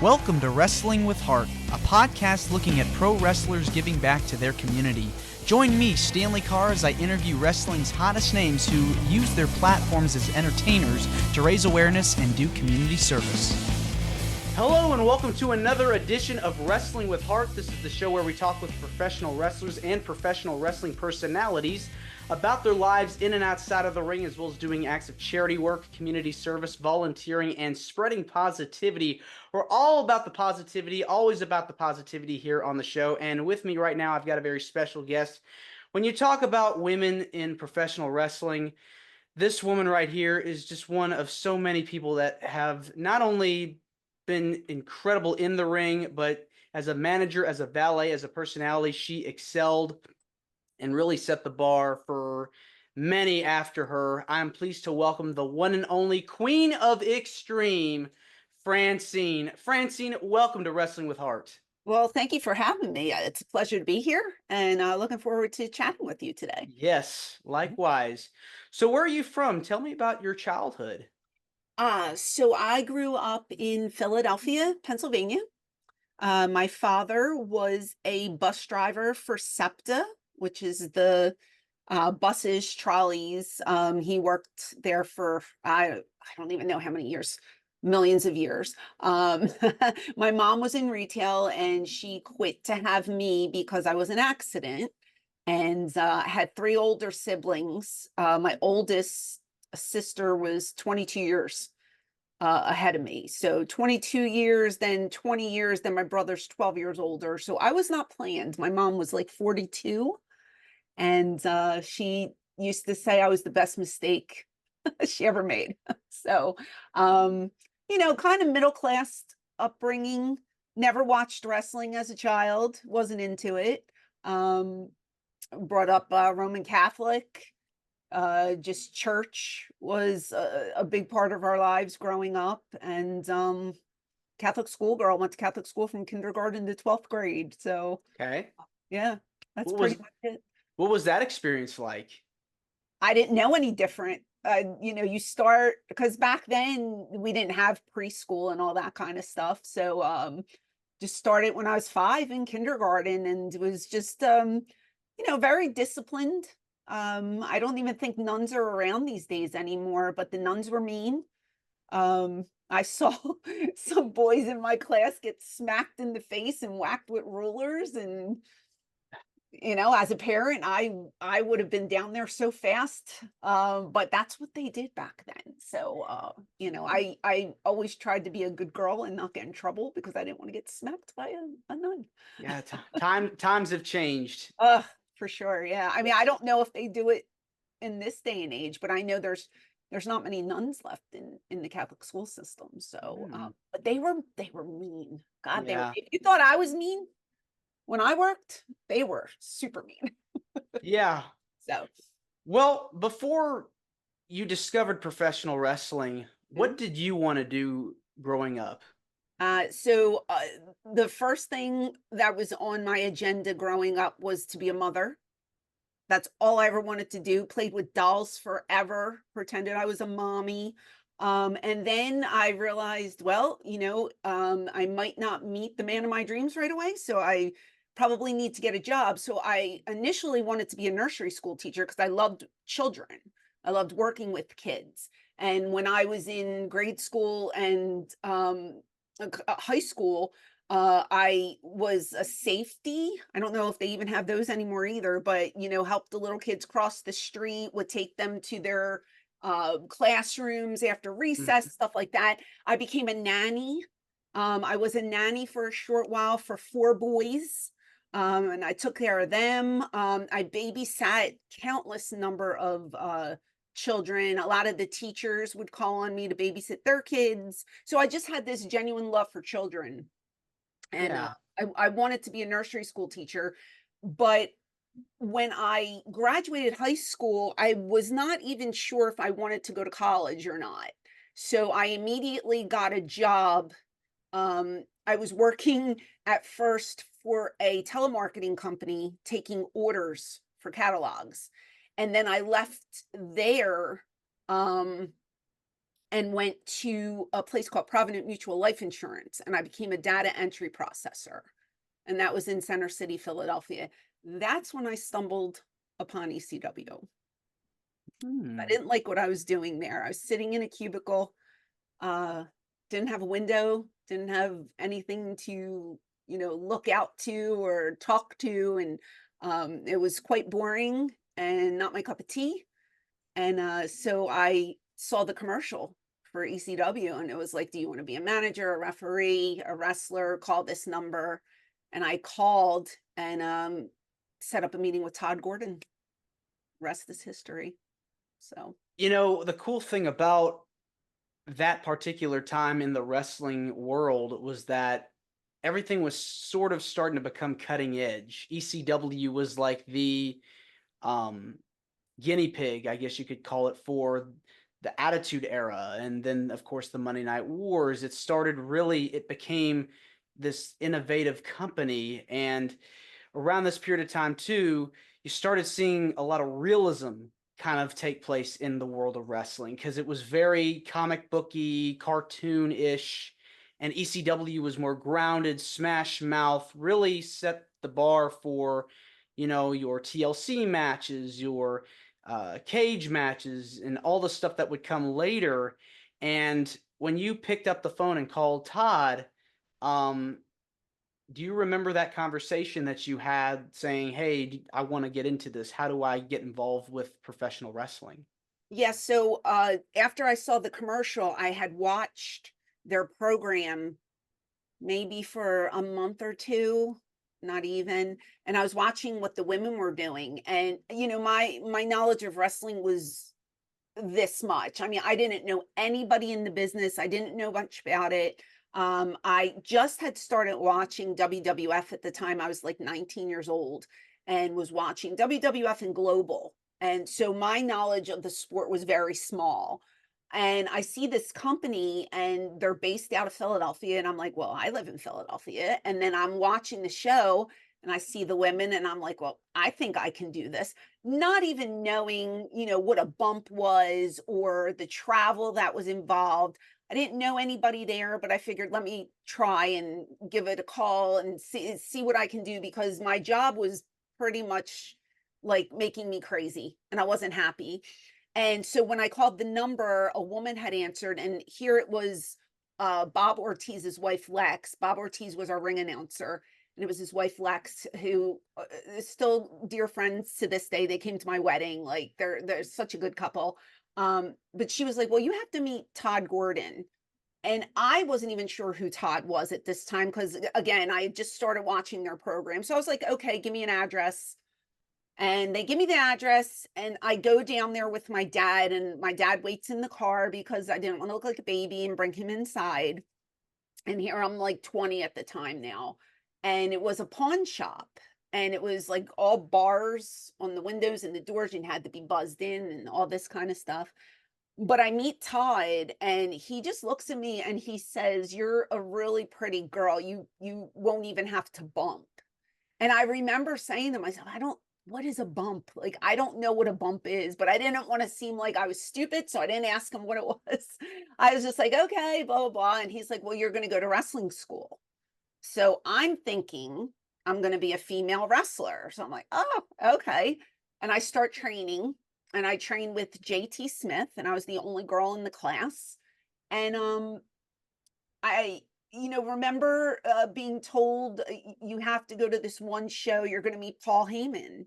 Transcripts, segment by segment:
Welcome to Wrestling with Heart, a podcast looking at pro wrestlers giving back to their community. Join me, Stanley Carr, as I interview wrestling's hottest names who use their platforms as entertainers to raise awareness and do community service. Hello and welcome to another edition of Wrestling with Heart. This is the show where we talk with professional wrestlers and professional wrestling personalities about their lives in and outside of the ring, as well as doing acts of charity work, community service, volunteering, and spreading positivity. We're all about the positivity, always about the positivity here on the show. And with me right now, I've got a very special guest. When you talk about women in professional wrestling, this woman right here is just one of so many people that have not only been incredible in the ring, but as a manager, as a valet, as a personality, she excelled and really set the bar for many after her. I'm pleased to welcome the one and only Queen of Extreme, Francine. Francine, welcome to Wrestling with Heart. Well, thank you for having me. It's a pleasure to be here and looking forward to chatting with you today. Yes, likewise. So where are you from? Tell me about your childhood. So I grew up in Philadelphia, Pennsylvania. My father was a bus driver for SEPTA, which is the buses, trolleys. He worked there for, I don't even know how many years, millions of years. My mom was in retail and she quit to have me because I was an accident and had three older siblings. My oldest sister was 22 years ahead of me. So 22 years, then 20 years, then my brother's 12 years older. So I was not planned. My mom was like 42 and she used to say I was the best mistake she ever made. So, kind of middle class upbringing, never watched wrestling as a child, wasn't into it. Brought up Roman Catholic. Just church was a big part of our lives growing up, and Catholic schoolgirl, went to Catholic school from kindergarten to 12th grade. So Okay. yeah, that's What was pretty much it. what was that experience like? I didn't know any different. You start because back then we didn't have preschool and all that kind of stuff. So just started when I was 5 in kindergarten and was just very disciplined. I don't even think nuns are around these days anymore, but the nuns were mean. I saw some boys in my class get smacked in the face and whacked with rulers, and as a parent, I would have been down there so fast. But that's what they did back then. So I always tried to be a good girl and not get in trouble because I didn't want to get smacked by a nun. Yeah, times have changed. For sure. Yeah. I mean, I don't know if they do it in this day and age, but I know there's not many nuns left in the Catholic school system. So, but they were mean. God, they were. Yeah. If you thought I was mean when I worked, they were super mean. Yeah. So, Well, before you discovered professional wrestling, what did you want to do growing up? the first thing that was on my agenda growing up was to be a mother. That's all I ever wanted to do. Played with dolls forever, pretended I was a mommy. And then I realized, well, I might not meet the man of my dreams right away. So I probably need to get a job. So I initially wanted to be a nursery school teacher because I loved children. I loved working with kids. And when I was in grade school and high school, I was a safety. I don't know if they even have those anymore either, but helped the little kids cross the street, would take them to their classrooms after recess, stuff like that. I became a nanny. I was a nanny for a short while for 4 boys. And I took care of them. I babysat countless number of children. A lot of the teachers would call on me to babysit their kids. So I just had this genuine love for children. And Yeah. I wanted to be a nursery school teacher. But when I graduated high school, I was not even sure if I wanted to go to college or not. So I immediately got a job. I was working at first for a telemarketing company, taking orders for catalogs. And then I left there and went to a place called Provident Mutual Life Insurance, and I became a data entry processor, and that was in Center City, Philadelphia. That's when I stumbled upon ECW. I Hmm. didn't like what I was doing there. I was sitting in a cubicle, uh, didn't have a window, didn't have anything to, look out to or talk to, and it was quite boring and not my cup of tea. And so I saw the commercial for ECW, and it was like, "Do you want to be a manager, a referee, a wrestler? Call this number." And I called and set up a meeting with Todd Gordon. Rest is history. So The cool thing about that particular time in the wrestling world was that everything was sort of starting to become cutting edge. ECW was like the um, guinea pig, I guess you could call it, for the Attitude Era. And then, of course, the Monday Night Wars. It became this innovative company. And around this period of time too, you started seeing a lot of realism kind of take place in the world of wrestling because it was very comic booky, cartoon-ish, and ECW was more grounded, smash mouth, really set the bar for, your TLC matches, your cage matches, and all the stuff that would come later. And when you picked up the phone and called Todd, um, do you remember that conversation that you had saying, "Hey, I want to get into this. How do I get involved with professional wrestling?" yeah, so after I saw the commercial, I had watched their program maybe for a month or two, not even, and I was watching what the women were doing, and my knowledge of wrestling was this much. I mean, I didn't know anybody in the business. I didn't know much about it. I just had started watching WWF at the time. I was like 19 years old and was watching WWF and Global. And so my knowledge of the sport was very small. And I see this company and they're based out of Philadelphia. And I'm like, well, I live in Philadelphia. And then I'm watching the show and I see the women and I'm like, well, I think I can do this, not even knowing, what a bump was or the travel that was involved. I didn't know anybody there, but I figured let me try and give it a call and see what I can do because my job was pretty much like making me crazy and I wasn't happy. And so when I called the number, a woman had answered, and here it was Bob Ortiz's wife, Lex. Bob Ortiz was our ring announcer, and it was his wife, Lex, who is still dear friends to this day. They came to my wedding. Like they're such a good couple. But she was like, "Well, you have to meet Todd Gordon." And I wasn't even sure who Todd was at this time because, again, I had just started watching their program. So I was like, okay, give me an address. And they give me the address, and I go down there with my dad, and my dad waits in the car because I didn't want to look like a baby and bring him inside. And here I'm like 20 at the time now. And it was a pawn shop. And it was like all bars on the windows and the doors, and had to be buzzed in and all this kind of stuff. But I meet Todd and he just looks at me and he says, "You're a really pretty girl. You won't even have to bump." And I remember saying to myself, "I don't what is a bump? Like, I don't know what a bump is," but I didn't want to seem like I was stupid, so I didn't ask him what it was. I was just like, "Okay, blah blah blah." And he's like, "Well, you're going to go to wrestling school." So I'm thinking I'm going to be a female wrestler. So I'm like, "Oh, okay." And I start training and I trained with JT Smith and I was the only girl in the class. And I remember being told you have to go to this one show, you're going to meet Paul Heyman.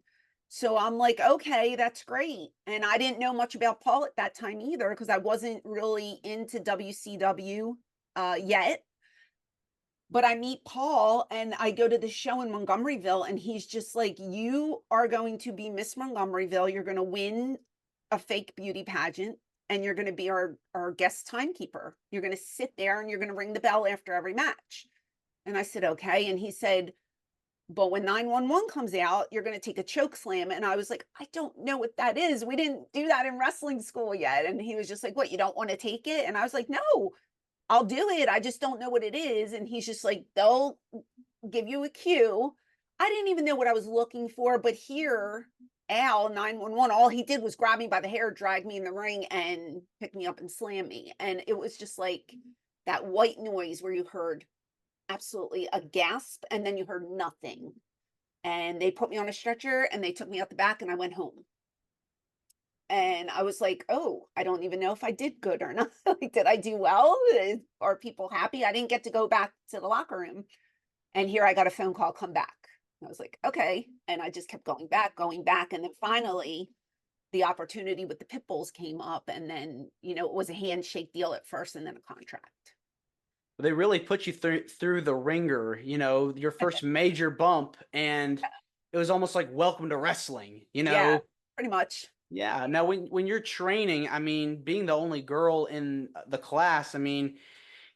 So I'm like, okay, that's great. And I didn't know much about Paul at that time either because I wasn't really into WCW yet. But I meet Paul and I go to the show in Montgomeryville and he's just like, "You are going to be Miss Montgomeryville. You're going to win a fake beauty pageant and you're going to be our guest timekeeper. You're going to sit there and you're going to ring the bell after every match." And I said, "Okay." And he said, "But when 911 comes out, you're going to take a choke slam." And I was like, "I don't know what that is. We didn't do that in wrestling school yet." And he was just like, "What, you don't want to take it?" And I was like, "No, I'll do it. I just don't know what it is." And he's just like, "They'll give you a cue." I didn't even know what I was looking for, but here Al 911, all he did was grab me by the hair, drag me in the ring, and pick me up and slam me. And it was just like that white noise where you heard absolutely a gasp and then you heard nothing. And they put me on a stretcher and they took me out the back and I went home. And I was like, "Oh, I don't even know if I did good or not. Like, did I do well? Are people happy?" I didn't get to go back to the locker room. And here I got a phone call, "Come back." I was like, "Okay." And I just kept going back. And then finally, the opportunity with the pit bulls came up. And then, it was a handshake deal at first and then a contract. They really put you through the ringer, your first major bump, and it was almost like welcome to wrestling, Yeah, pretty much. Yeah. Now, when you're training, I mean, being the only girl in the class, I mean,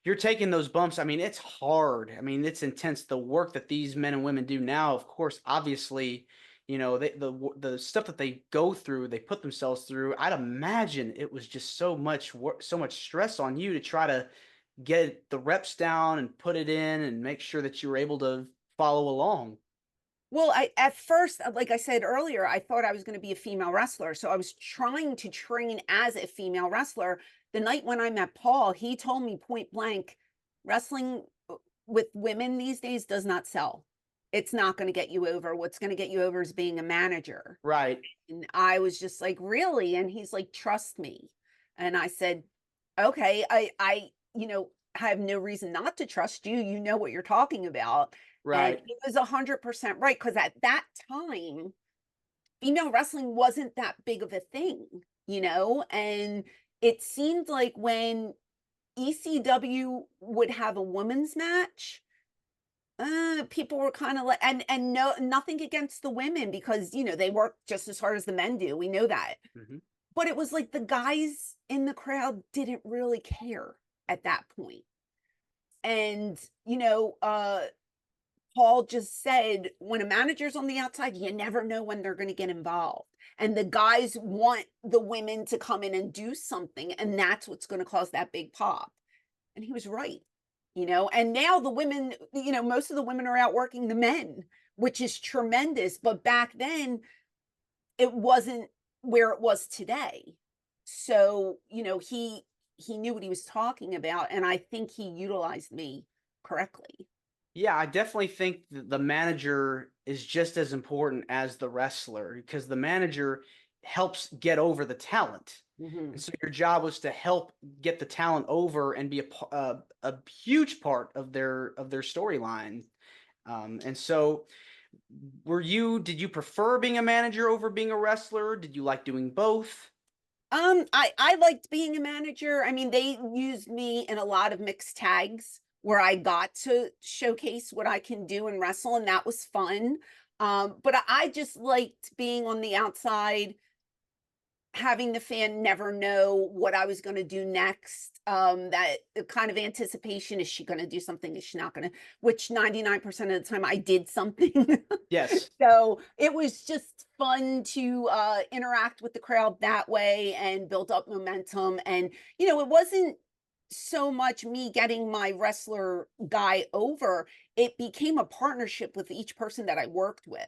you're taking those bumps. I mean, it's hard. I mean, it's intense. The work that these men and women do now, of course, obviously, the stuff that they go through, they put themselves through. I'd imagine it was just so much work, so much stress on you to try to get the reps down and put it in and make sure that you were able to follow along. Well, I at first, like I said earlier, I thought I was going to be a female wrestler. So I was trying to train as a female wrestler. The night when I met Paul, he told me point blank, wrestling with women these days does not sell. It's not going to get you over. What's going to get you over is being a manager. Right. And I was just like, really? And he's like, trust me. And I said, okay, have no reason not to trust you. You know what you're talking about. And Right. he was 100% right. Cause at that time, female wrestling wasn't that big of a thing, and it seemed like when ECW would have a women's match, people were kind of like, and no, nothing against the women because they work just as hard as the men do. We know that, Mhm. but it was like the guys in the crowd didn't really care at that point. And Paul just said, when a manager's on the outside, you never know when they're going to get involved. And the guys want the women to come in and do something, and that's what's going to cause that big pop. And he was right. And now the women, most of the women are out working the men, which is tremendous. But back then, it wasn't where it was today. So, he knew what he was talking about, and I think he utilized me correctly. Yeah, I definitely think the manager is just as important as the wrestler because the manager helps get over the talent. And Mhm. so your job was to help get the talent over and be a huge part of their storyline. And so did you prefer being a manager over being a wrestler? Did you like doing both? I liked being a manager. I mean, they used me in a lot of mixed tags where I got to showcase what I can do and wrestle, and that was fun. But I just liked being on the outside, having the fan never know what I was going to do next. That kind of anticipation, is she going to do something? Is she not going to? Which 99% of the time I did something. Yes. So it was just fun to interact with the crowd that way and build up momentum. And, it wasn't so much me getting my wrestler guy over, it became a partnership with each person that I worked with,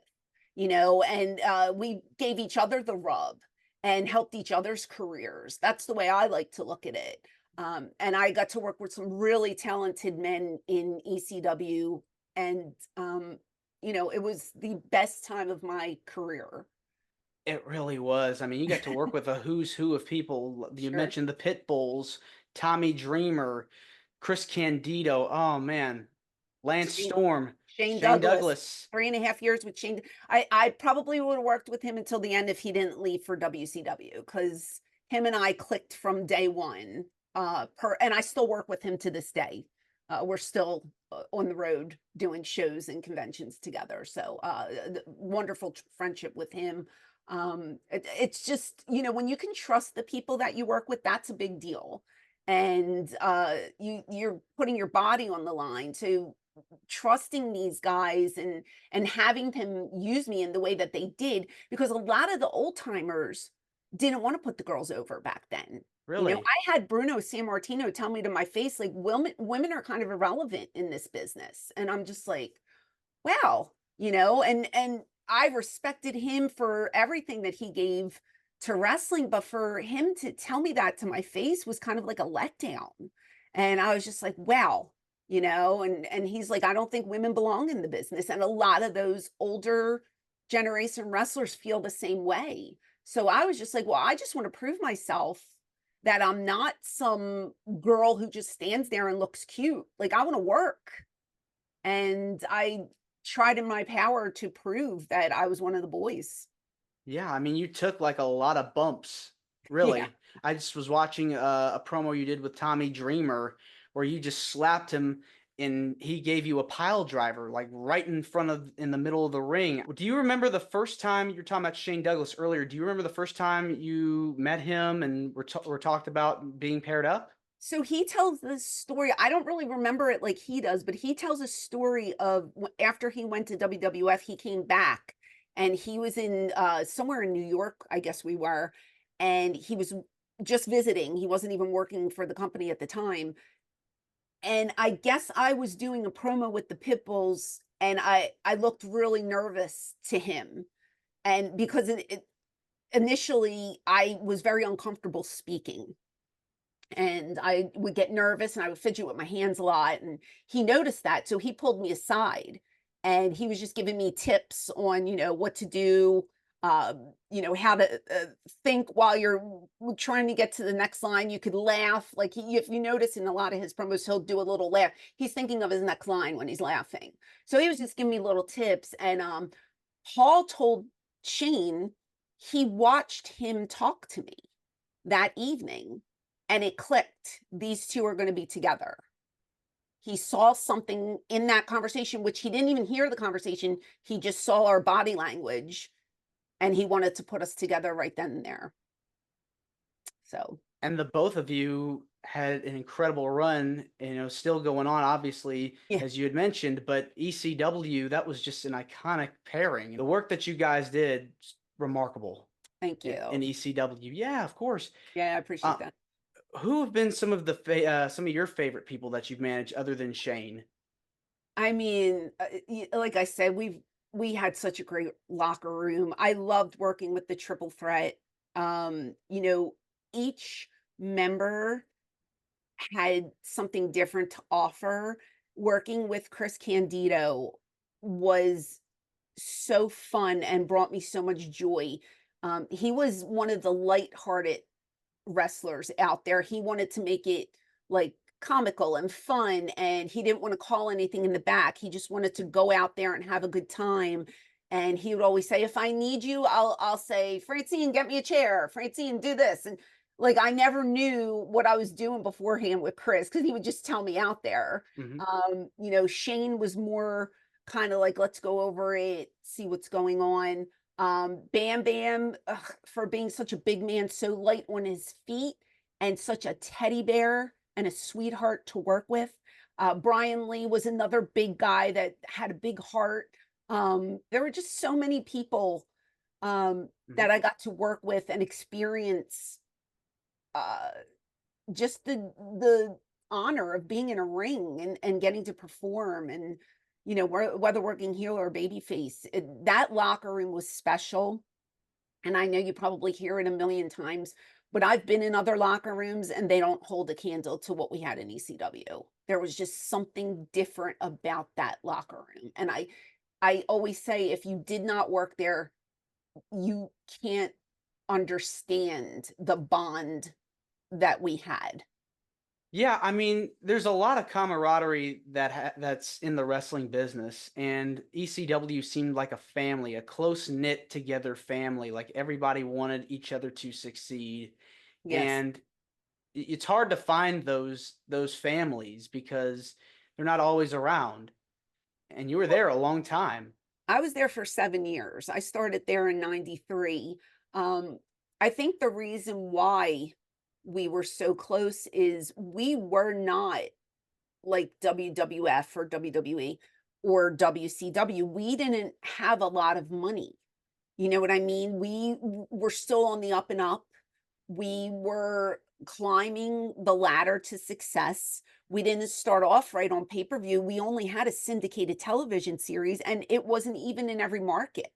and we gave each other the rub and helped each other's careers. That's the way I like to look at it. And I got to work with some really talented men in ECW, and it was the best time of my career. It really was. I mean, you got to work with a who's who of people. You Sure. mentioned the Pit Bulls, Tommy Dreamer, Chris Candido. Oh man, Lance Shane, Storm, Shane Shane Douglas, Douglas. 3.5 years with Shane. I probably would have worked with him until the end if he didn't leave for WCW, because him and I clicked from day one. And I still work with him to this day. We're still on the road doing shows and conventions together. So wonderful friendship with him. It's just, when you can trust the people that you work with, that's a big deal. And you're putting your body on the line to trusting these guys, and having them use me in the way that they did, because a lot of the old timers didn't want to put the girls over back then. Really? I had Bruno Sammartino tell me to my face, like, women are kind of irrelevant in this business. And I'm just like, wow, and I respected him for everything that he gave to wrestling, but for him to tell me that to my face was kind of like a letdown. And I was just like, wow, and he's like, I don't think women belong in the business. And a lot of those older generation wrestlers feel the same way. So I was just like, well, I just want to prove myself that I'm not some girl who just stands there and looks cute. Like I want to work. And I tried in my power to prove that I was one of the boys. Yeah, I mean, you took like a lot of bumps, Yeah. really. I just was watching a promo you did with Tommy Dreamer where you just slapped him and he gave you a pile driver like right in the middle of the ring. Do you remember the first time you're talking about Shane Douglas earlier? Do you remember the first time you met him and were talked about being paired up? So he tells this story. I don't really remember it like he does, but he tells a story of after he went to WWF, he came back and he was in somewhere in New York, I guess we were, and he was just visiting. He wasn't even working for the company at the time. And I guess I was doing a promo with the Pitbulls and I looked really nervous to him. And because initially I was very uncomfortable speaking and I would get nervous and I would fidget with my hands a lot. And he noticed that. So he pulled me aside and he was just giving me tips on, what to do, how to think while you're trying to get to the next line. You could laugh. Like if you notice in a lot of his promos, he'll do a little laugh. He's thinking of his next line when he's laughing. So he was just giving me little tips. And Paul told Shane he watched him talk to me that evening and it clicked. These two are going to be together. He saw something in that conversation, which he didn't even hear the conversation. He just saw our body language and he wanted to put us together right then and there. So, And the both of you had an incredible run, still going on, obviously, yeah, as you had mentioned, but ECW, that was just an iconic pairing. The work that you guys did, remarkable thank in you. ECW. Yeah, of course. Yeah, I appreciate Uh, that. who have been some of your favorite people that you've managed other than Shane? I mean, like I said, we had such a great locker room. I loved working with the triple threat. Each member had something different to offer. Working with Chris Candido was so fun and brought me so much joy. He was one of the lighthearted wrestlers out there. He wanted to make it like comical and fun, and he didn't want to call anything in the back. He just wanted to go out there and have a good time. And he would always say, "If I need you, I'll say, Francine, get me a chair. Francine, do this." And like I never knew what I was doing beforehand with Chris because he would just tell me out there. Hmm. Shane was more kind of like, let's go over it, see what's going on. Bam Bam, ugh, for being such a big man, so light on his feet, and such a teddy bear and a sweetheart to work with. Brian Lee was another big guy that had a big heart. There were just so many people Hmm. that I got to work with and experience uh, just the honor of being in a ring and getting to perform and whether working heel or babyface, that locker room was special. And I know you probably hear it a million times, but I've been in other locker rooms and they don't hold a candle to what we had in ECW. There was just something different about that locker room. And I always say if you did not work there, you can't understand the bond that we had. Yeah, I mean, there's a lot of camaraderie that's in the wrestling business, and ECW seemed like a family, a close knit together family. Like everybody wanted each other to succeed, Yes. and it's hard to find those families because they're not always around. And you were there a long time. I was there for 7 years. I started there in '93. Um, I think the reason why we were so close is we were not like WWF or WWE or WCW. We didn't have a lot of money. You know what I mean? Were still on the up and up. We were climbing the ladder to success. We didn't start off right on pay-per-view. We only had a syndicated television series and it wasn't even in every market.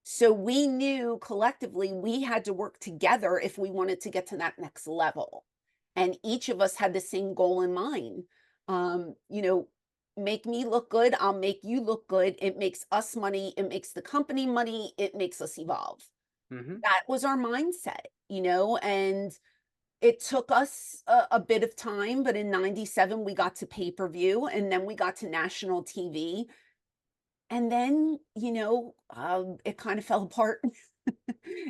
So we knew collectively we had to work together if we wanted to get to that next level. And each of us had the same goal in mind. You know, make me look good, I'll make you look good. It makes us money, it makes the company money, it makes us evolve. Hmm. That was our mindset, and it took us a bit of time, but in 97 we got to pay-per-view and then we got to national TV. And then, it kind of fell apart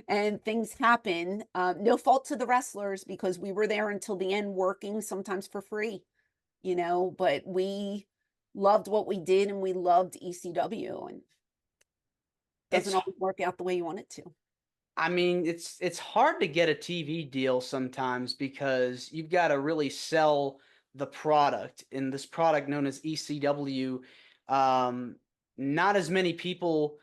and things happen. No fault to the wrestlers because we were there until the end working, sometimes for free, but we loved what we did and we loved ECW and doesn't It's always work out the way you want it to. I mean, it's hard to get a TV deal sometimes because you've got to really sell the product. And this product known as ECW, um, not as many people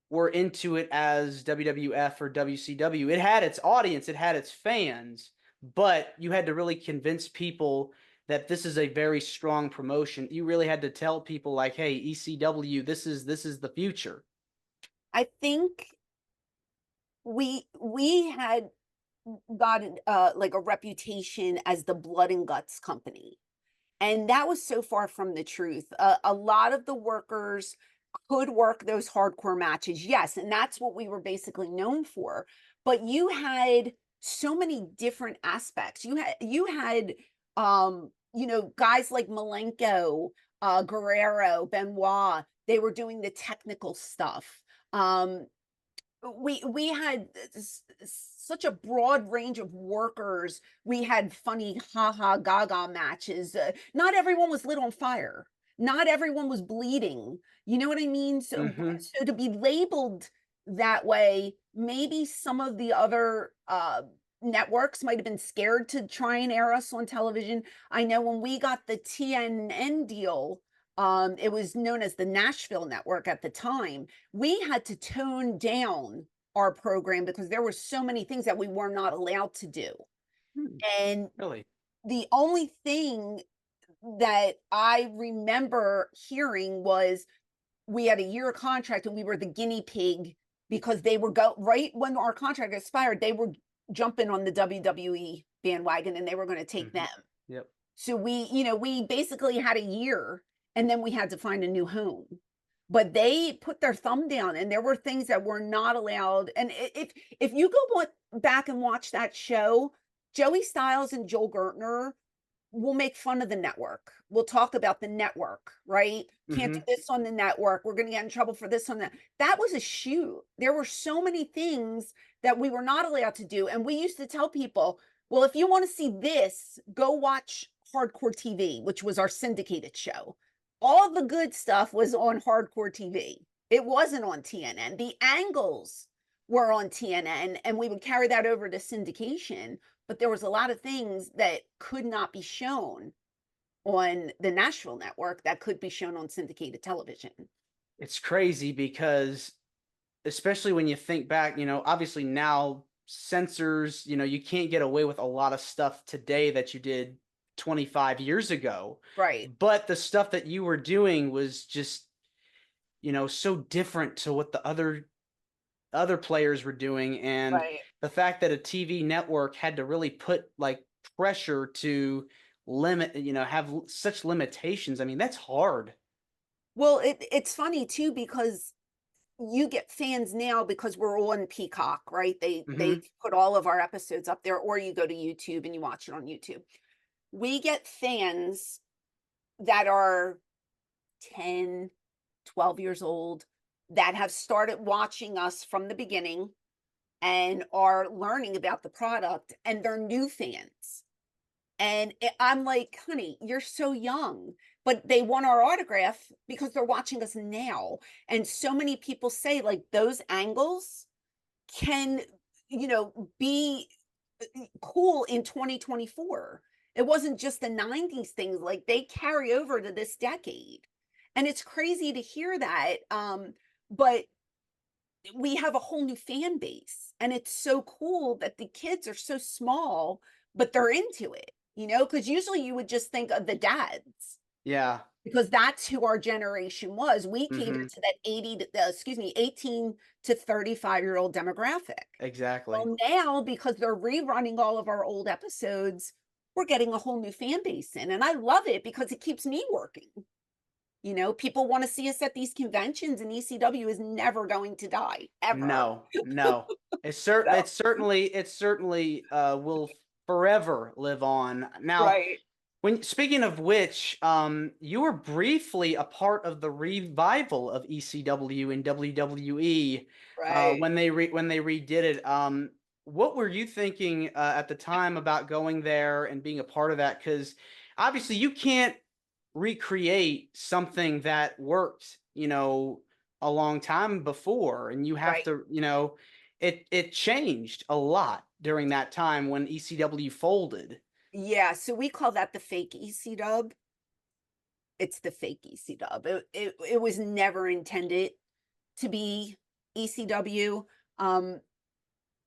were into it as WWF or WCW. It had its audience, it had its fans, but you had to really convince people that this is a very strong promotion. You really had to tell people like, "Hey, ECW, this is the future." I think we had gotten like a reputation as the blood and guts company. And that was so far from the truth. A lot of the workers could work those hardcore matches, yes, and that's what we were basically known for. But you had so many different aspects. You had guys like Malenko, Guerrero, Benoit. They were doing the technical stuff. Um, we had such a broad range of workers. We had funny ha gaga matches. Not everyone was lit on fire. Not everyone was bleeding. You know what I mean? So Mhm. so to be labeled that way, maybe some of the other networks might have been scared to try and air us on television. I know when we got the TNN deal, it was known as the Nashville Network at the time. We had to tone down our program because there were so many things that we were not allowed to do. Hmm, And really? the only thing that I remember hearing was we had a year contract and we were the guinea pig because they were right when our contract expired, they were jumping on the WWE bandwagon and they were going to take them. Mhm. Yep. So we basically had a year and then we had to find a new home. But they put their thumb down and there were things that were not allowed. And if you go back and watch that show, Joey Styles and Joel Gertner will make fun of the network. We'll talk about the network, right? Can't do Mhm. this on the network. We're going to get in trouble for this on that. That was a shoot. There were so many things that we were not allowed to do. And we used to tell people, well, if you want to see this, go watch Hardcore TV, which was our syndicated show. All the good stuff was on Hardcore TV. It wasn't on TNN. The angles were on TNN, and we would carry that over to syndication, but there was a lot of things that could not be shown on the Nashville network that could be shown on syndicated television. It's crazy because especially when you think back, obviously now censors, you can't get away with a lot of stuff today that you did 25 years ago. Right, But the stuff that you were doing was just, so different to what the other players were doing. And right. the fact that a TV network had to really put like pressure to limit, have such limitations. I mean, that's hard. Well, it's funny too because you get fans now because we're on Peacock, right? They Hmm. put all of our episodes up there, or you go to YouTube and you watch it on YouTube. We get fans that are 10, 12 years old that have started watching us from the beginning and are learning about the product and they're new fans. And I'm like, honey, you're so young, but they want our autograph because they're watching us now. And so many people say, like, those angles can, be cool in 2024. It wasn't just the 90s things, like, they carry over to this decade. And it's crazy to hear that. But we have a whole new fan base and it's so cool that the kids are so small but they're into it, because usually you would just think of the dads, Yeah. because that's who our generation was. We Hmm. catered to that 18 to 35-year-old demographic. Exactly. Well, now because they're rerunning all of our old episodes, we're getting a whole new fan base in, and I love it because it keeps me working. People want to see us at these conventions, and ECW is never going to die, ever. No, no. So, It certainly will forever live on. Now, right, when speaking of which, you were briefly a part of the revival of ECW and WWE right, when they redid it. What were you thinking at the time about going there and being a part of that? Because obviously you can't recreate something that worked, a long time before, and you have right. to, it changed a lot during that time when ECW folded. Yeah, so we call that the fake EC dub. It's the fake EC dub. It was never intended to be ECW.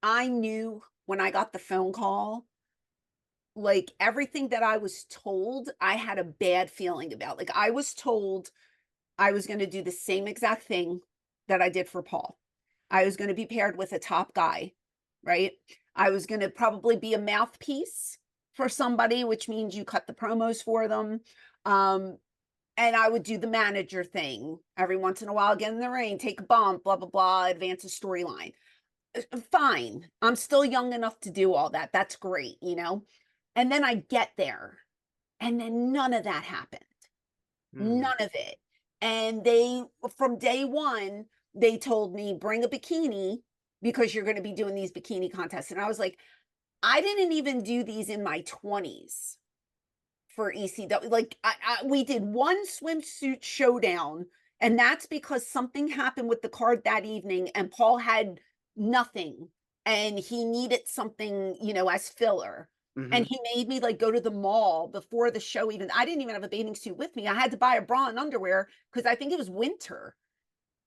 I knew when I got the phone call, like everything that I was told, I had a bad feeling about. Like I was told I was going to do the same exact thing that I did for Paul. I was going to be paired with a top guy, right? I was going to probably be a mouthpiece for somebody, which means you cut the promos for them. Um, and I would do the manager thing every once in a while, get in the ring, take a bump, blah, blah, blah, advance a storyline. Fine. I'm still young enough to do all that. That's great. And then I get there, and then none of that happened. Hmm. None of it. And they, from day one, they told me, bring a bikini because you're going to be doing these bikini contests. And I was like, I didn't even do these in my 20s for ECW. Like, we did one swimsuit showdown, and that's because something happened with the card that evening, and Paul had nothing, and he needed something, as filler. Hmm. And he made me like go to the mall before the show. Even I didn't even have a bathing suit with me. I had to buy a bra and underwear because I think it was winter,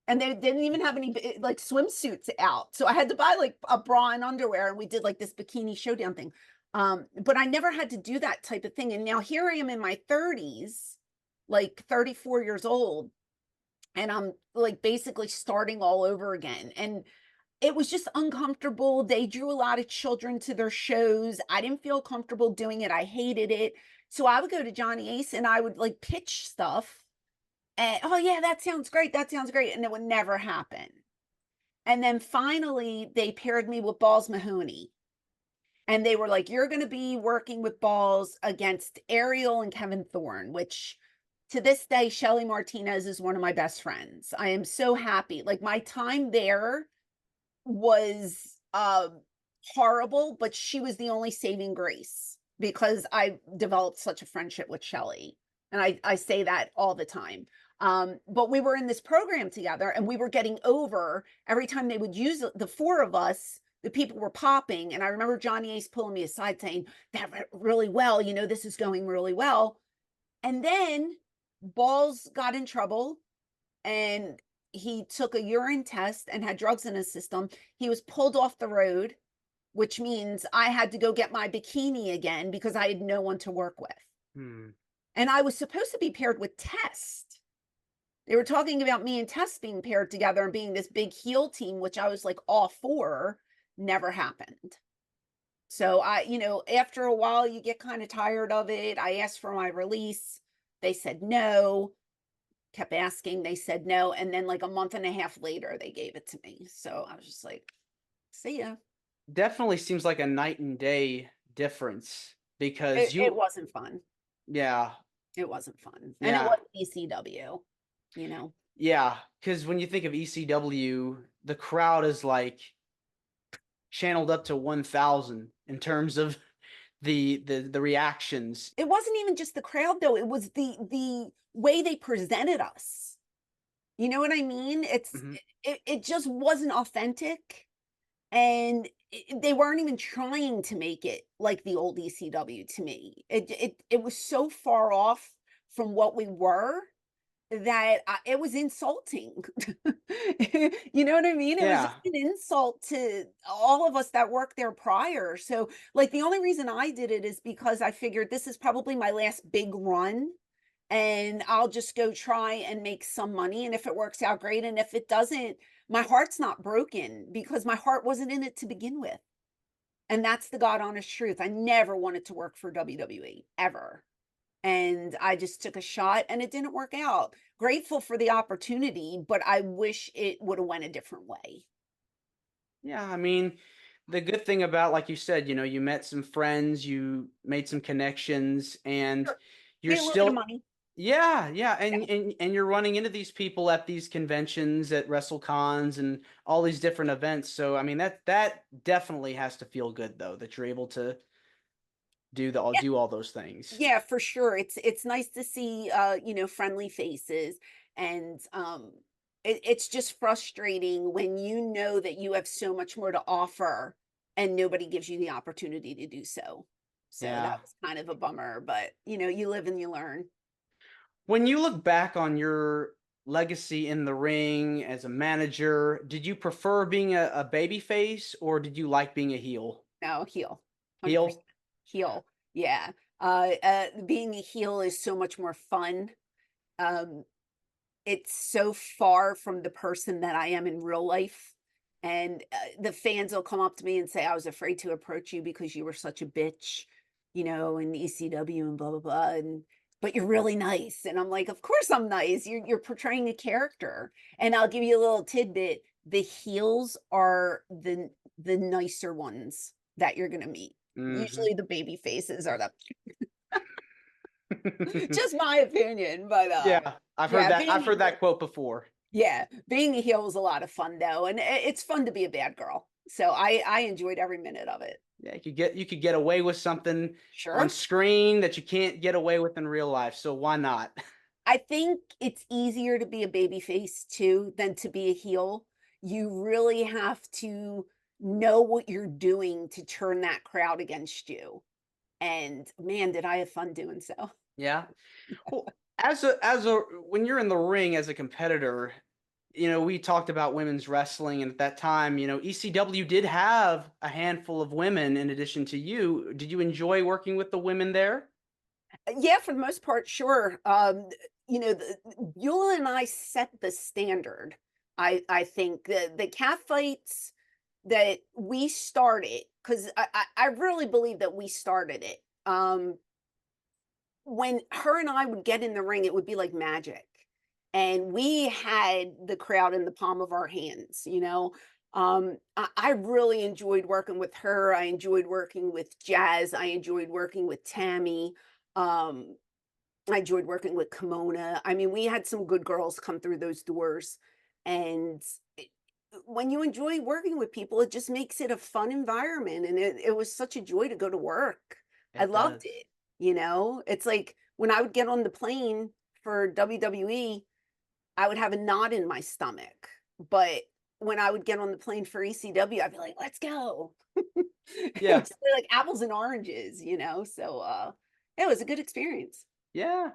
and they didn't even have any like swimsuits out. So I had to buy like a bra and underwear, and we did like this bikini showdown thing. But I never had to do that type of thing. And now here I am in my 30s, like 34 years old, and I'm like basically starting all over again. And it was just uncomfortable. They drew a lot of children to their shows. I didn't feel comfortable doing it. I hated it. So I would go to Johnny Ace and I would like pitch stuff. And oh yeah, that sounds great. That sounds great. And it would never happen. And then finally they paired me with Balls Mahoney. And they were like, you're going to be working with Balls against Ariel and Kevin Thorne, which to this day, Shelly Martinez is one of my best friends. I am so happy. Like my time there was horrible, but she was the only saving grace because I developed such a friendship with Shelly. And I say that all the time. But we were in this program together and we were getting over every time they would use the four of us, the people were popping. And I remember Johnny Ace pulling me aside saying, that went really well, this is going really well. And then Balls got in trouble and he took a urine test and had drugs in his system. He was pulled off the road, which means I had to go get my bikini again because I had no one to work with. Hmm. And I was supposed to be paired with Test. They were talking about me and Test being paired together and being this big heel team, which I was like all for. Never happened. So after a while, you get kind of tired of it. I asked for my release. They said no. Kept asking, they said no, and then like a month and a half later they gave it to me. So I was just like, see ya. Definitely seems like a night and day difference it, because it you, wasn't fun. yeah, It wasn't fun, and it yeah, was ECW. you know yeah. Because when you think of ECW, the crowd is like channeled up to 1,000 in terms of the reactions. it wasn't even just the crowd though, it was the way they presented us. You know what I mean? Hmm. It just wasn't authentic, and they weren't even trying to make it like the old ECW to me. It was so far off from what we were that it was insulting. You know what I mean? It was just Yeah. an insult to all of us that worked there prior. So, like, the only reason I did it is because I figured this is probably my last big run and I'll just go try and make some money, and if it works out, great, and if it doesn't, my heart's not broken because my heart wasn't in it to begin with, and that's the God honest truth. I never wanted to work for WWE, ever, and I just took a shot, and it didn't work out. Grateful for the opportunity, but I wish it woulda went a different way. Yeah, I mean, the good thing about, like you said, you met some friends, you made some connections, and Sure. you're Made a little bit of still, money. yeah, yeah, Yeah. and you're running into these people at these conventions, at WrestleCons, and all these different events. So, I mean, that definitely has to feel good, though, that you're able to do all those things. Yeah, for sure. It's nice to see friendly faces and it's just frustrating when you know that you have so much more to offer and nobody gives you the opportunity to do so. So that Yeah. was kind of a bummer, but you live and you learn. When you look back on your legacy in the ring as a manager, did you prefer being a baby face or did you like being a heel? No, heel. 100% Heel? heel. Yeah. Being a heel is so much more fun. Um It's so far from the person that I am in real life, and, the fans will come up to me and say, "I was afraid to approach you because you were such a bitch, in ECW and blah, blah, blah, and but you're really nice." And I'm like, "Of course I'm nice. You're portraying a character." And I'll give you a little tidbit. The heels are the nicer ones that you're gonna meet. Mhm. Usually the baby faces are the just my opinion, but, Yeah, yeah, I've heard that quote before. being a heel was a lot of fun though, and it's fun to be a bad girl. So I enjoyed every minute of it. Yeah, you could get away with something on Sure. screen that you can't get away with in real life, so why not? I think it's easier to be a baby face too than to be a heel. You really have to know what you're doing to turn that crowd against you. And man, did I have fun doing so. Yeah. Well, as a when you're in the ring as a competitor, we talked about women's wrestling, and at that time, ECW did have a handful of women in addition to you. Did you enjoy working with the women there? Yeah, for the most part, sure. Buell and I set the standard. I think the cat fights that we started, because I really believe that we started it. When her and I would get in the ring, it would be like magic. And we had the crowd in the palm of our hands. I really enjoyed working with her. I enjoyed working with Jazz. I enjoyed working with Tammy. Um, I enjoyed working with Kimona. I mean, we had some good girls come through those doors. And when you enjoy working with people, it just makes it a fun environment. And it was such a joy to go to work. I It loved does. it. It's like when I would get on the plane for WWE, I would have a knot in my stomach. But when I would get on the plane for ECW, I'd be like, let's go. It Yeah. was like apples and oranges. So it was a good experience. Yeah.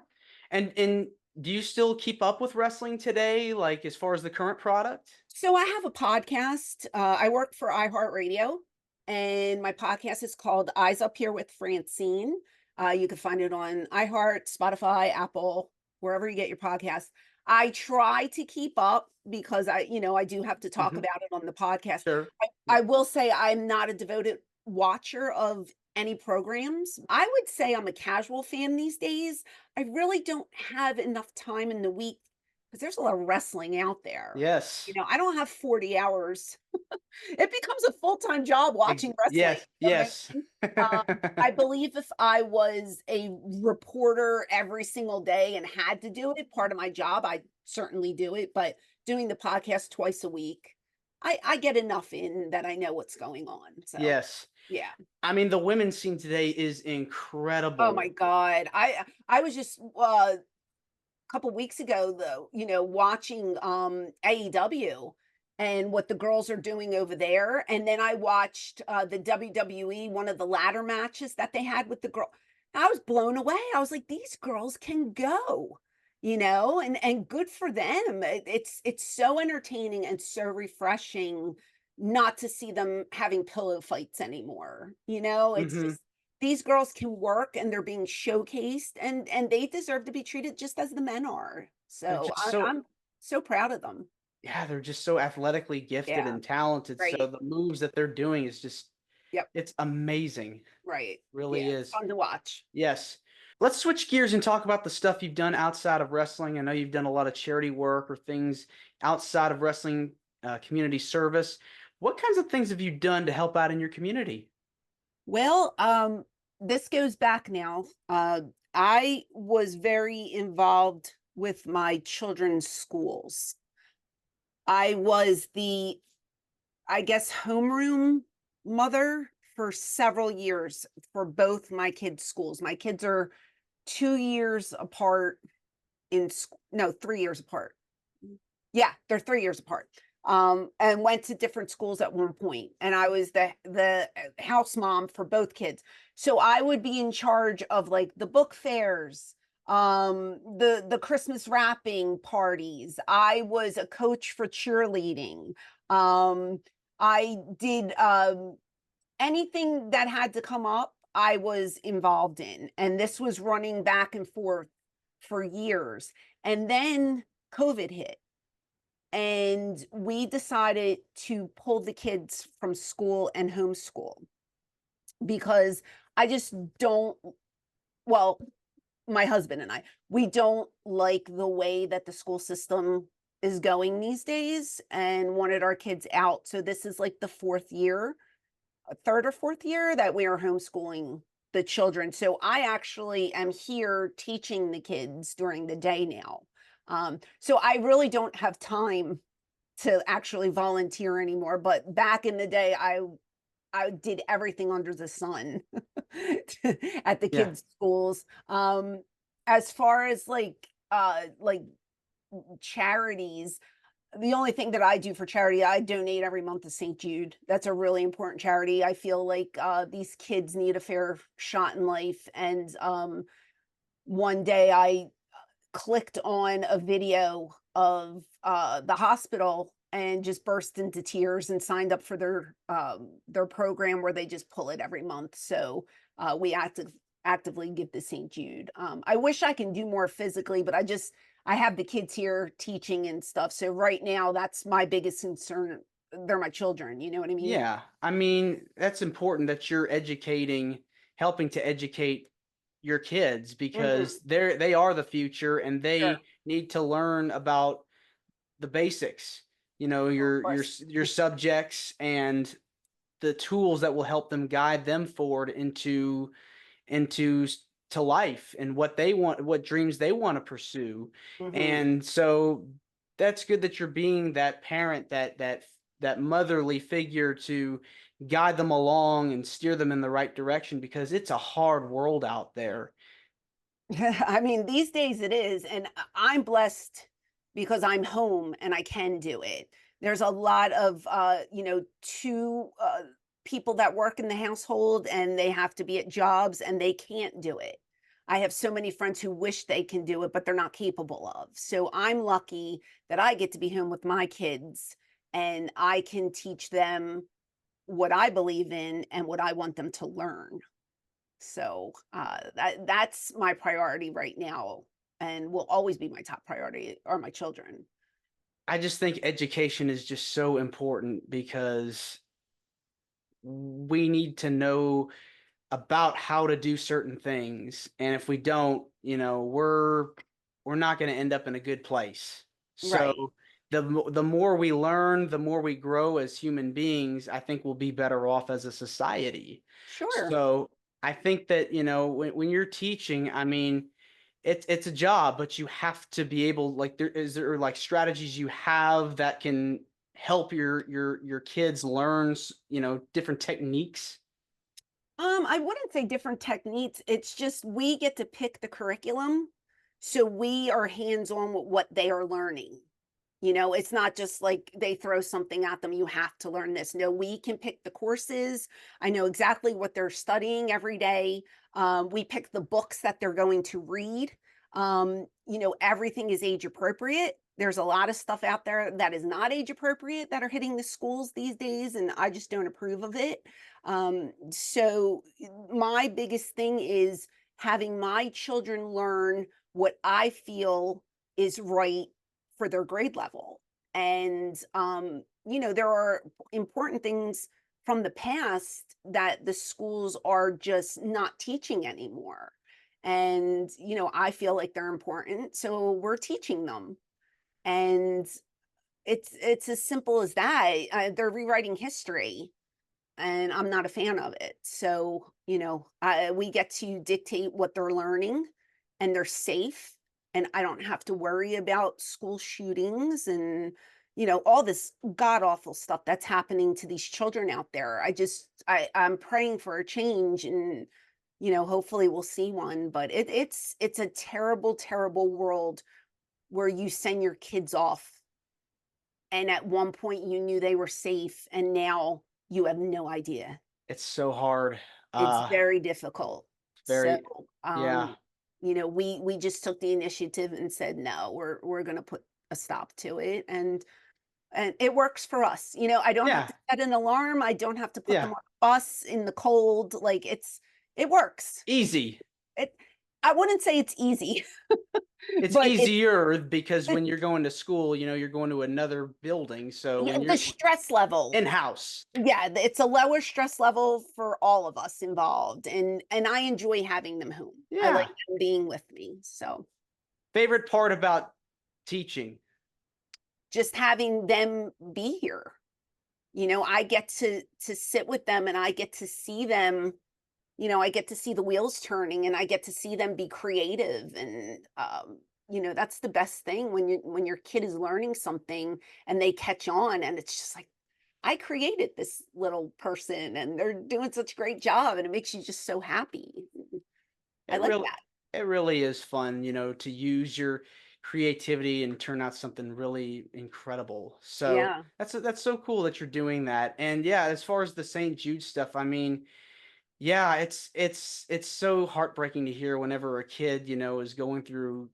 And do you still keep up with wrestling today, like as far as the current product? So I have a podcast. I work for iHeartRadio, and my podcast is called Eyes Up Here with Francine. You can find it on iHeart, Spotify, Apple, wherever you get your podcasts. I try to keep up because I do have to talk Mhm. about it on the podcast. Sure. I will say I'm not a devoted watcher of any programs. I would say I'm a casual fan these days. I really don't have enough time in the week because there's a lot of wrestling out there. Yes. I don't have 40 hours. It becomes a full-time job watching wrestling, Yes, you know what I yes. mean? I believe if I was a reporter every single day and had to do it, part of my job, I'd certainly do it, but doing the podcast twice a week, I get enough in that I know what's going on, so, Yes. yeah. I mean, the women's scene today is Oh my incredible. god. I was just, couple weeks ago though, watching AEW and what the girls are doing over there. And then I watched the WWE, one of the ladder matches that they had with the girl. I was blown away. I was like, these girls can go, and good for them. It's so entertaining and so refreshing not to see them having pillow fights anymore. It's Mhm. just these girls can work and they're being showcased and they deserve to be treated just as the men are. They're So just so I'm so proud of them. yeah, they're just so athletically gifted Yeah, and talented. So right. the moves that they're doing is just Yep, it's amazing. right. Really Yeah, it's is. fun to watch. Yes. Let's switch gears and talk about the stuff you've done outside of wrestling. I know you've done a lot of charity work or things outside of wrestling, community service. What kinds of things have you done to help out in your community? Well, this goes back now. I was very involved with my children's schools. I was the, I guess, homeroom mother for several years for both my kids' schools. My kids are 2 years apart in school. No, 3 years apart. Yeah, they're 3 years apart. And went to different schools at one point, and I was the house mom for both kids. So I would be in charge of like the book fairs, the Christmas wrapping parties. I was a coach for cheerleading. Um, I did anything that had to come up, I was involved in, and this was running back and forth for years. And then COVID hit and we decided to pull the kids from school and homeschool because I just don't, well, my husband and I, we don't like the way that the school system is going these days and wanted our kids out. So this is like the fourth year, third or fourth year that we are homeschooling the children. So I actually am here teaching the kids during the day now. So I really don't have time to actually volunteer anymore, but back in the day, I did everything under the sun at the Yeah. kids' schools. As far as like charities, the only thing that I do for charity, I donate every month to St. Jude. That's a really important charity. I feel like these kids need a fair shot in life. And one day I clicked on a video of the hospital and just burst into tears and signed up for their program where they just pull it every month. So we actively give to St. Jude. I wish I can do more physically, but I have the kids here teaching and stuff. So right now, that's my biggest concern. They're my children. You know what I mean? Yeah. I mean, that's important that you're educating, helping to educate your kids Hmm. because they are the future and Sure. they need to learn about the basics. You know, Oh, of your course. your subjects and the tools that will help them guide them forward into to life and what they want, what dreams they want to pursue. Hmm. And so that's good that you're being that parent, that motherly figure to guide them along and steer them in the right direction because it's a hard world out there. I mean, these days it is, and I'm blessed because I'm home and I can do it. There's a lot of, two people that work in the household and they have to be at jobs and they can't do it. I have so many friends who wish they can do it, but they're not capable of. So I'm lucky that I get to be home with my kids and I can teach them what I believe in and what I want them to learn. So, that's my priority right now and will always be my top priority are my children. I just think education is just so important because we need to know about how to do certain things, and if we don't, we're not going to end up in a good place. Right. So the more we learn, the more we grow as human beings, I think we'll be better off as a society. Sure. So I think that, when you're teaching, I mean, it's a job, but you have to be able, like, there like strategies you have that can help your kids learn, different techniques. I wouldn't say different techniques. It's just we get to pick the curriculum. So we are hands-on with what they are learning. It's not just like they throw something at them, you have to learn this. No, we can pick the courses. I know exactly what they're studying every day. We pick the books that they're going to read. Everything is age appropriate. There's a lot of stuff out there that is not age appropriate that are hitting the schools these days, and I just don't approve of it. So my biggest thing is having my children learn what I feel is right for their grade level. And there are important things from the past that the schools are just not teaching anymore. And I feel like they're important, so we're teaching them. And it's as simple as that. They're rewriting history, and I'm not a fan of it. So, we get to dictate what they're learning, and they're safe, and I don't have to worry about school shootings and, all this god awful stuff that's happening to these children out there. I'm praying for a change, and, hopefully we'll see one. But it's a terrible, terrible world where you send your kids off, and at one point you knew they were safe, and now you have no idea. It's so hard. It's Uh, very difficult. So, very, yeah, we just took the initiative and said, "No, we're gonna put a stop to it," and it works for us. I don't have yeah, to set an alarm, I don't have to put yeah. them on a bus in the cold, like, it works. Easy. It I wouldn't say it's easy, It's but easier because it when you're going to school, you're going to another building. So yeah, when the you're stress level. in-house, Yeah, it's a lower stress level for all of us involved, and I enjoy having them home. I like yeah. them being with me, so Favorite part about teaching? just having them be here. I get to sit with them, and I get to see them, I get to see the wheels turning, and I get to see them be creative. And that's the best thing when your kid is learning something and they catch on, and it's just like, I created this little person and they're doing such a great job, and it makes you just so happy. I It like really that. it really is fun, to use your creativity and turn out something really incredible. So Yeah, that's so cool that you're doing that. And yeah, as far as the St. Jude stuff, I mean, yeah, it's so heartbreaking to hear whenever a kid, is going through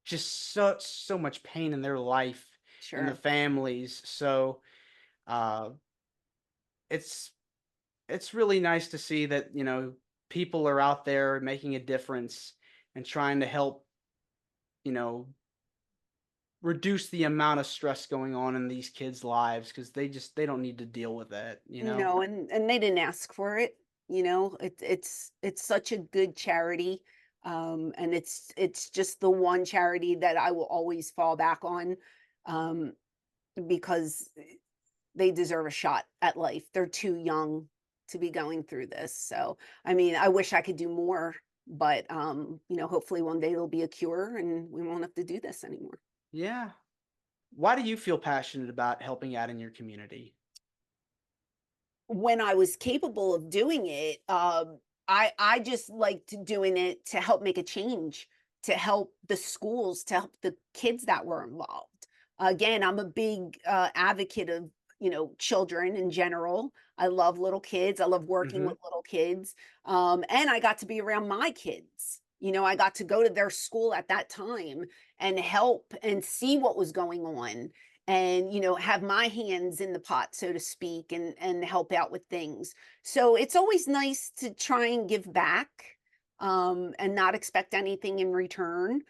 just so much pain in their life and the sure. families. So uh it's it's really nice to see that, people are out there making a difference and trying to help, you know, reduce the amount of stress going on in these kids' lives because they don't need to deal with that. No, and they didn't ask for it. It's such a good charity. And it's just the one charity that I will always fall back on, um, because they deserve a shot at life. They're too young to be going through this. So, I mean, I wish I could do more, but hopefully one day there'll be a cure and we won't have to do this anymore. Yeah. Why do you feel passionate about helping out in your community? When I was capable of doing it, I just liked doing it to help make a change, to help the schools, to help the kids that were involved. Again, I'm a big advocate of children in general. I love little kids. I love working Mhm. with little kids, and I got to be around my kids. I got to go to their school at that time and help and see what was going on, and have my hands in the pot, so to speak, and help out with things. So it's always nice to try and give back, and not expect anything in return.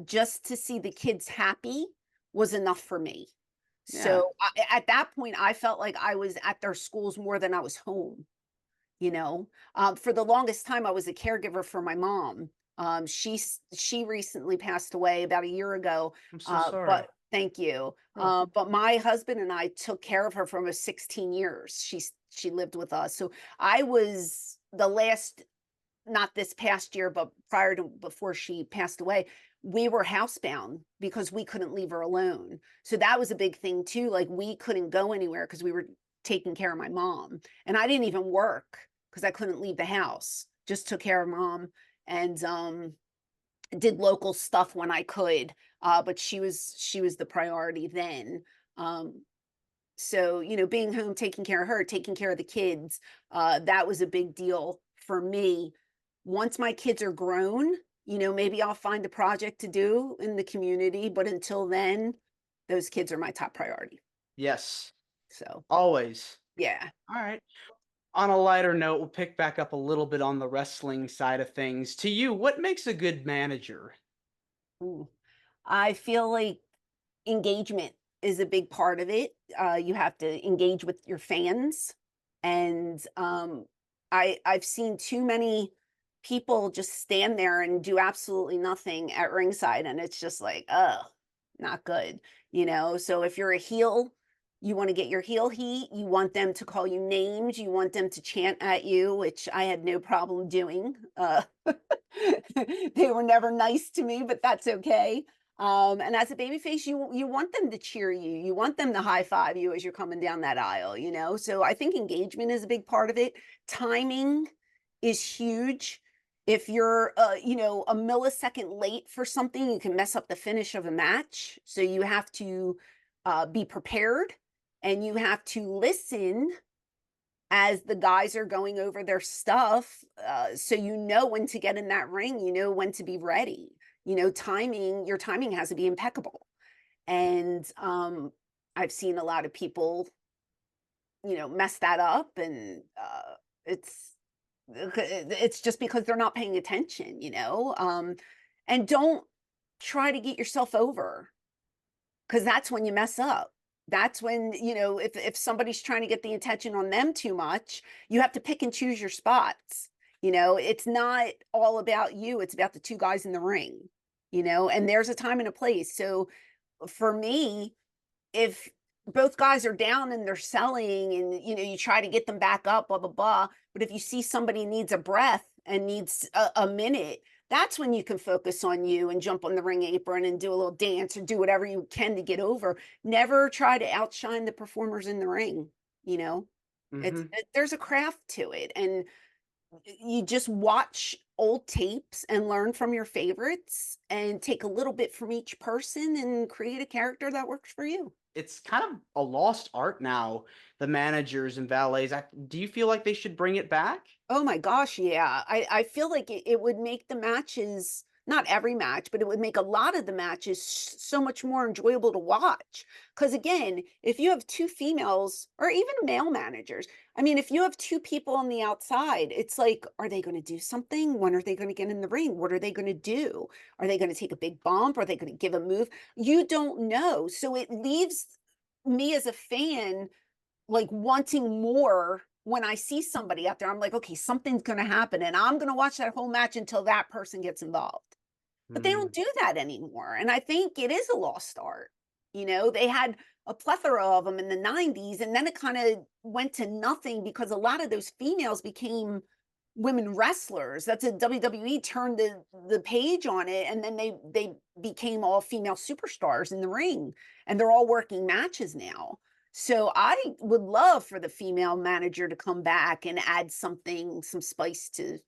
Just to see the kids happy was enough for me. Yeah. So at that point I felt like I was at their schools more than I was home. For the longest time I was a caregiver for my mom. She recently passed away about a year ago. I'm so sorry. But thank you. You're welcome. But my husband and I took care of her for almost 16 years. She lived with us. So I was the last, not this past year, but prior to before she passed away, we were housebound because we couldn't leave her alone. So that was a big thing too. Like, we couldn't go anywhere because we were taking care of my mom. And I didn't even work because I couldn't leave the house. Just took care of mom, and did local stuff when I could. But she was the priority then. So, being home, taking care of her, taking care of the kids, that was a big deal for me. Once my kids are grown, Maybe I'll find a project to do in the community, but until then, those kids are my top priority. Yes, So, always. yeah. All right. On a lighter note, we'll pick back up a little bit on the wrestling side of things. To you, what makes a good manager? Ooh. I feel like engagement is a big part of it. You have to engage with your fans, and I've seen too many people just stand there and do absolutely nothing at ringside, and it's just like, oh, not good. So if you're a heel, you want to get your heel heat. You want them to call you names. You want them to chant at you, which I had no problem doing. They were never nice to me, but that's okay. And as a babyface, you want them to cheer you. You want them to high five you as you're coming down that aisle. So I think engagement is a big part of it. Timing is huge. If you're a millisecond late for something, you can mess up the finish of a match. So you have to be prepared, and you have to listen as the guys are going over their stuff, so you know when to get in that ring, you know when to be ready. Your timing has to be impeccable. And I've seen a lot of people, mess that up, and it's it's just because they're not paying attention. And don't try to get yourself over, because that's when you mess up. That's when, if somebody's trying to get the attention on them too much, you have to pick and choose your spots. It's not all about you, it's about the two guys in the ring. And there's a time and a place. So for me, if both guys are down and they're selling, and you try to get them back up, blah blah blah, but if you see somebody needs a breath and needs a minute, that's when you can focus on you and jump on the ring apron and do a little dance or do whatever you can to get over. Never try to outshine the performers in the ring. you know Hmm. there's a craft to it, and you just watch old tapes and learn from your favorites and take a little bit from each person and create a character that works for you. It's kind of a lost art now, the managers and valets. Do you feel like they should bring it back? Oh my gosh, yeah. I feel like it would make the matches, not every match, but it would make a lot of the matches so much more enjoyable to watch. Because again, if you have two females or even male managers, I mean, if you have two people on the outside, it's like, are they going to do something? When are they going to get in the ring? What are they going to do? Are they going to take a big bump? Are they going to give a move? You don't know. So it leaves me as a fan like wanting more. When I see somebody out there, I'm like, okay, something's going to happen, and I'm going to watch that whole match until that person gets involved. But they don't Mm. do that anymore. And I think it is a lost art. They had a plethora of them in the 90s, and then it kind of went to nothing because a lot of those females became women wrestlers. That's a WWE turned the page on it, and then they became all female superstars in the ring, and they're all working matches now. So I would love for the female manager to come back and add some spice to,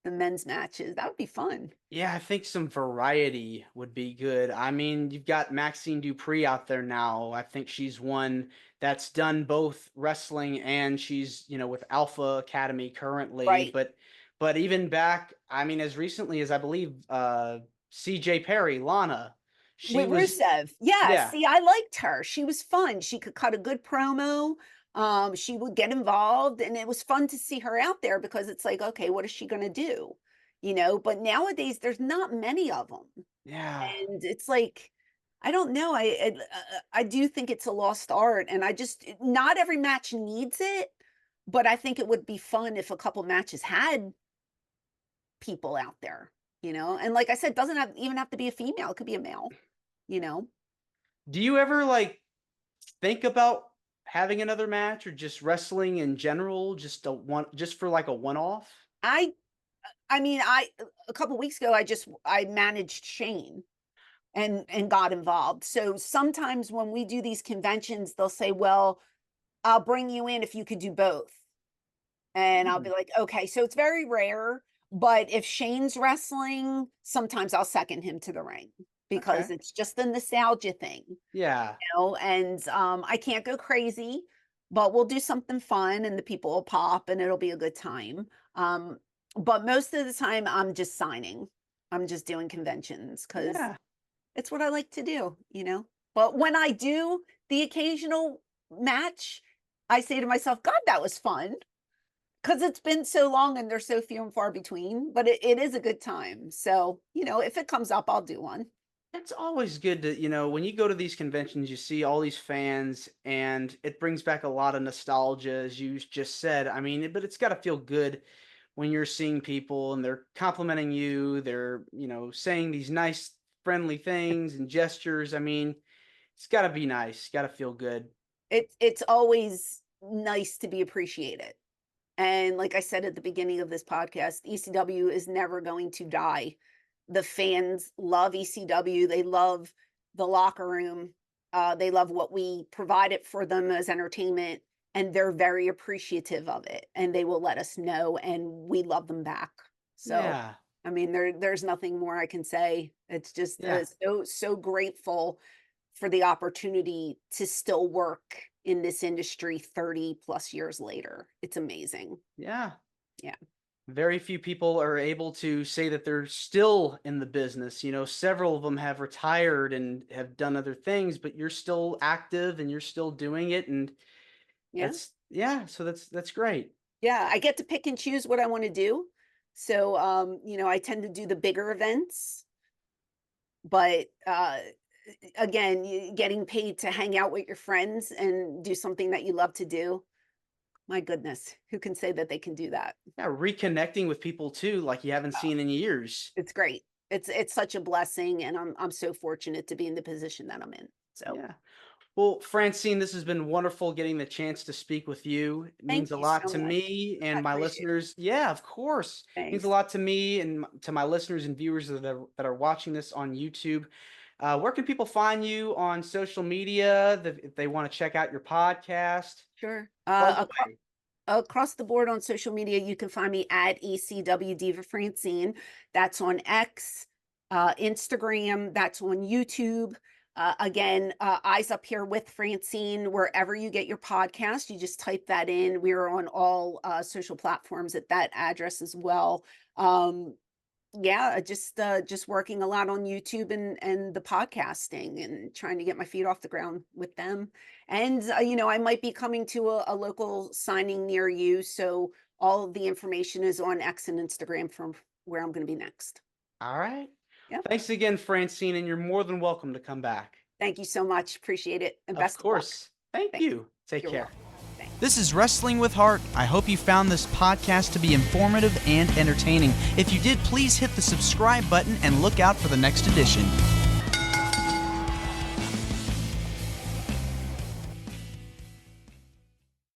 the men's matches. That would be fun. Yeah, I think some variety would be good. I mean, you've got Maxine Dupree out there now. I think she's one that's done both wrestling, and she's, with Alpha Academy currently, Right. but even back, I mean, as recently as I believe CJ Perry, Lana, she With was Rusev. Yeah, yeah. see, I liked her. She was fun. She could cut a good promo. She would get involved, and it was fun to see her out there because it's like, okay, what is she going to do? But nowadays there's not many of them. Yeah. And it's like, I don't know. I do think it's a lost art, and not every match needs it, but I think it would be fun if a couple matches had people out there. And like I said, doesn't even have to be a female. It could be a male. You know, Do you ever like think about having another match, or just wrestling in general, just for like a one off? I I mean, a couple weeks ago, I managed Shane and got involved. So sometimes when we do these conventions, they'll say, "Well, I'll bring you in if you could do both." And I'll be like, "Okay." So it's very rare, but if Shane's wrestling, sometimes I'll second him to the ring because Okay. it's just the nostalgia thing. Yeah. And I can't go crazy, but we'll do something fun and the people will pop and it'll be a good time. But most of the time I'm just signing. I'm just doing conventions because Yeah. it's what I like to do, you know? But when I do the occasional match, I say to myself, God, that was fun. Because it's been so long and they're so few and far between, but it is a good time. So, if it comes up, I'll do one. It's always good to, when you go to these conventions, you see all these fans, and it brings back a lot of nostalgia, as you just said. I mean, but it's got to feel good when you're seeing people and they're complimenting you, they're, saying these nice, friendly things and gestures. I mean, it's got to be nice, it's got to feel good. It's always nice to be appreciated. And like I said at the beginning of this podcast, ECW is never going to die. The fans love ECW. They love the locker room. They love what we provided for them as entertainment, and they're very appreciative of it. And they will let us know, and we love them back. So, Yeah. I mean, there's nothing more I can say. It's just Yeah. so grateful for the opportunity to still work in this industry 30 plus years later. It's amazing. Yeah. Yeah. Very few people are able to say that they're still in the business. Several of them have retired and have done other things, but you're still active and you're still doing it. And Yeah. yeah, so that's great. Yeah. I get to pick and choose what I want to do. So, I tend to do the bigger events, but again, getting paid to hang out with your friends and do something that you love to do. My goodness, who can say that they can do that? Yeah, reconnecting with people too, like you haven't Oh, seen in years. it's great. It's such a blessing, and I'm so fortunate to be in the position that I'm in. So, Yeah. Well, Francine, this has been wonderful getting the chance to speak with you. It means thank a you lot so to much. me I and my appreciate it. listeners. Yeah, of course. It means a Thanks. lot to me and to my listeners and viewers that are watching this on YouTube. Where can people find you on social media if they want to check out your podcast? Sure. Plug away. Across the board on social media, you can find me at ECW Diva Francine. That's on X, Instagram, that's on YouTube. Again, Eyes Up Here with Francine, wherever you get your podcast, you just type that in. We're on all social platforms at that address as well. Yeah, just working a lot on YouTube and the podcasting and trying to get my feet off the ground with them. And I might be coming to a local signing near you, so all of the information is on X and Instagram from where I'm going to be next. All right. Yep. Thanks again, Francine, and you're more than welcome to come back. Thank you so much. Appreciate it, and Of best of luck. course. Thank Thanks. you. Take You're care. welcome. Thanks. This is Wrestling with Heart. I hope you found this podcast to be informative and entertaining. If you did, please hit the subscribe button and look out for the next edition.